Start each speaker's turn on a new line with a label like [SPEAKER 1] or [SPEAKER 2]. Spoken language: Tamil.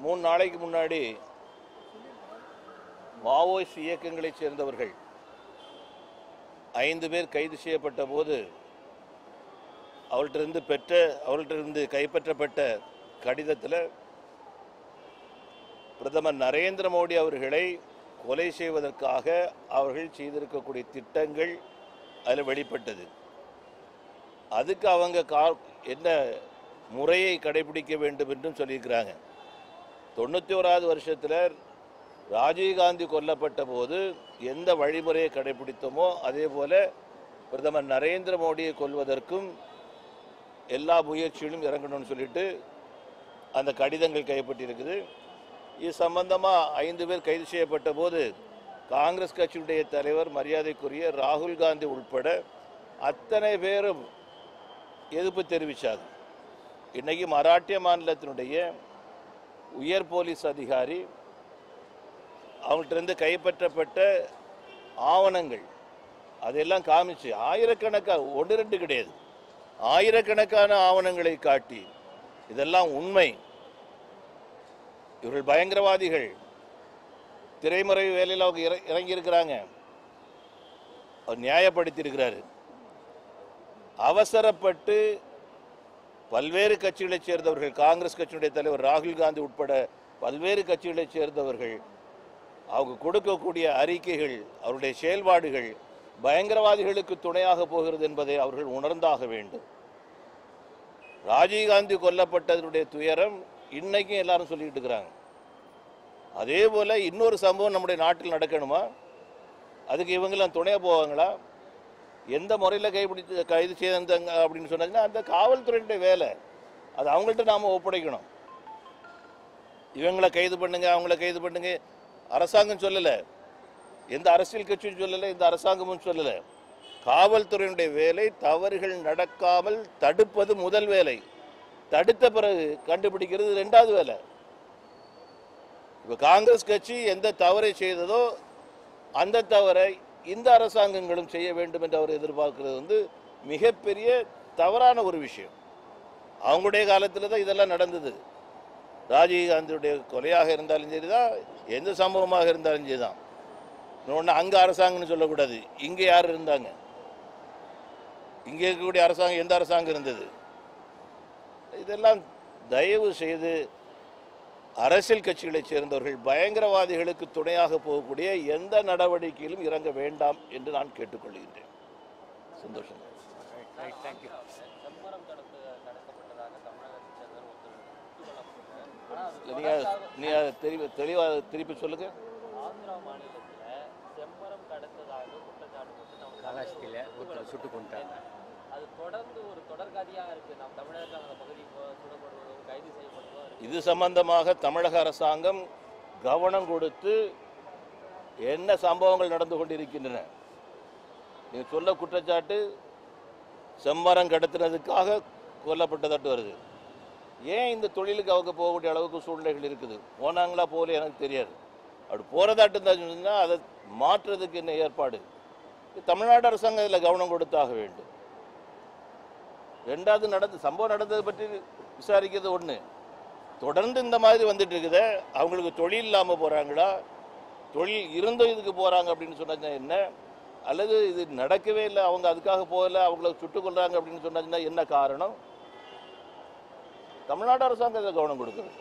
[SPEAKER 1] 3 நாளைக்கு முன்னாடி மாவோயிஸ்ட் இயக்கங்களைச் சேர்ந்தவர்கள் 5 பேர் கைது செய்யப்பட்ட போது அவர்களிடமிருந்து கைப்பற்றப்பட்ட கடிதத்தில் பிரதமர் நரேந்திர மோடி அவர்களை கொலை செய்வதற்காக அவர்கள் செய்திருக்கக்கூடிய திட்டங்கள் அதில் வெளிப்பட்டது. அதுக்கு அவங்க என்ன முறையை கடைபிடிக்க வேண்டும் என்றும் சொல்லியிருக்கிறாங்க. 91வது வருஷத்தில் ராஜீவ்காந்தி கொல்லப்பட்ட போது எந்த வழிமுறையை கடைபிடித்தோமோ அதே போல பிரதமர் நரேந்திர மோடியை கொல்வதற்கும் எல்லா முயற்சிகளும் இறங்கணும்னு சொல்லிட்டு அந்த கடிதங்கள் கைப்பற்றியிருக்குது. இது சம்பந்தமாக 5 பேர் கைது செய்யப்பட்ட போது காங்கிரஸ் கட்சியுடைய தலைவர் மரியாதைக்குரிய ராகுல் காந்தி உட்பட அத்தனை பேரும் எதிர்ப்பு தெரிவித்தாங்க. இன்றைக்கி மராட்டிய மாநிலத்தினுடைய உயர் போலீஸ் அதிகாரி அவங்கள்ட்ட கைப்பற்றப்பட்ட ஆவணங்கள் அதெல்லாம் காமிச்சு ஆயிரக்கணக்கான 1-2 கிடையாது, ஆயிரக்கணக்கான ஆவணங்களை காட்டி இதெல்லாம் உண்மை, இவர்கள் பயங்கரவாதிகள், திரைமறை வேலையில் அவங்க இறங்கியிருக்கிறாங்க, அவர் நியாயப்படுத்தியிருக்கிறாரு. அவசரப்பட்டு பல்வேறு கட்சிகளைச் சேர்ந்தவர்கள், காங்கிரஸ் கட்சியுடைய தலைவர் ராகுல் காந்தி உட்பட பல்வேறு கட்சிகளைச் சேர்ந்தவர்கள் அவங்க கொடுக்கக்கூடிய அறிக்கைகள், அவருடைய செயல்பாடுகள் பயங்கரவாதிகளுக்கு துணையாக போகிறது என்பதை அவர்கள் உணர்ந்தாக வேண்டும். ராஜீவ்காந்தி கொல்லப்பட்டதனுடைய துயரம் இன்னைக்கும் எல்லாரும் சொல்லிட்டு இருக்கிறாங்க. அதே போல இன்னொரு சம்பவம் நம்முடைய நாட்டில் நடக்கணுமா? அதுக்கு இவங்கெல்லாம் துணையாக போவாங்களா? எந்த முறையில் கைது செய்தாங்க அப்படின்னு சொன்னாங்கன்னா அந்த காவல்துறையினுடைய வேலை, அது அவங்கள்ட்ட நாம் ஒப்படைக்கணும். இவங்களை கைது பண்ணுங்க, அவங்கள கைது பண்ணுங்க அரசாங்கம் சொல்லலை, எந்த அரசியல் கட்சியும் சொல்லலை, எந்த அரசாங்கமும் சொல்லலை. காவல்துறையினுடைய வேலை தவறுகள் நடக்காமல் தடுப்பது முதல் வேலை, தடுத்த பிறகு கண்டுபிடிக்கிறது 2வது வேலை. இப்போ காங்கிரஸ் கட்சி எந்த தவறை செய்ததோ அந்த தவறை இந்த அரசாங்கங்களும் செய்ய வேண்டும் என்று அவர் எதிர்பார்க்கிறது மிகப்பெரிய தவறான ஒரு விஷயம். அவங்களுடைய காலத்தில் தான் இதெல்லாம் நடந்தது. ராஜீவ்காந்தியுடைய கொலையாக இருந்தாலும் சரிதான், எந்த சம்பவமாக இருந்தாலும் சரிதான். இன்னொன்று அங்கே அரசாங்கம்னு சொல்லக்கூடாது, இங்கே யார் இருந்தாங்க, இங்கே இருக்கக்கூடிய அரசாங்கம் எந்த அரசாங்கம் இருந்தது? இதெல்லாம் தயவு செய்து அரசியல் கட்சிகளைச் சேர்ந்தவர்கள் பயங்கரவாதிகளுக்கு துணையாக போகக்கூடிய எந்த நடவடிக்கையிலும் இறங்க வேண்டாம் என்று நான் கேட்டுக்கொள்கின்றேன். சந்தோஷம். தெளிவாக திருப்பி சொல்லுங்க.
[SPEAKER 2] சுட்டுக் கொண்டாங்க. அது தொடர்ந்து ஒரு தொடர்கதையாக இருக்கு. நாம் தமிழகத்தில் அந்த பகுதி சுடப்படுவதும் கைது செய்யப்படுவதும்
[SPEAKER 1] இது சம்பந்தமாக தமிழக அரசாங்கம் கவனம் கொடுத்து என்ன சம்பவங்கள் நடந்து கொண்டிருக்கின்றன. நீங்க சொல்ல குற்றச்சாட்டு செம்மரம் கடத்தினதுக்காக கொல்லப்பட்டதாட்டு வருது. ஏன் இந்த தொழிலுக்கு அவங்க போகக்கூடிய அளவுக்கு சூழ்நிலைகள் இருக்குது? போனாங்களா போல எனக்கு தெரியாது. அப்படி போறதாட்டு தான் அதை மாற்றுறதுக்கு என்ன ஏற்பாடு? தமிழ்நாடு அரசாங்கம் இதில் கவனம் கொடுத்தாக வேண்டும். 2வது சம்பவம் நடந்ததை பற்றி விசாரிக்கிறது ஒன்று, தொடர்ந்து இந்த மாதிரி வந்துட்டு இருக்குது. அவங்களுக்கு தொழில் இல்லாமல் போகிறாங்களா, தொழில் இருந்த இதுக்கு போகிறாங்க அப்படின்னு சொன்னா என்ன, அல்லது இது நடக்கவே இல்லை அவங்க அதுக்காக போகல அவங்கள சுட்டுக் கொள்றாங்க அப்படின்னு சொன்னா என்ன காரணம்? தமிழ்நாடு அரசாங்கம் இதில் கவனம் கொடுக்குறது.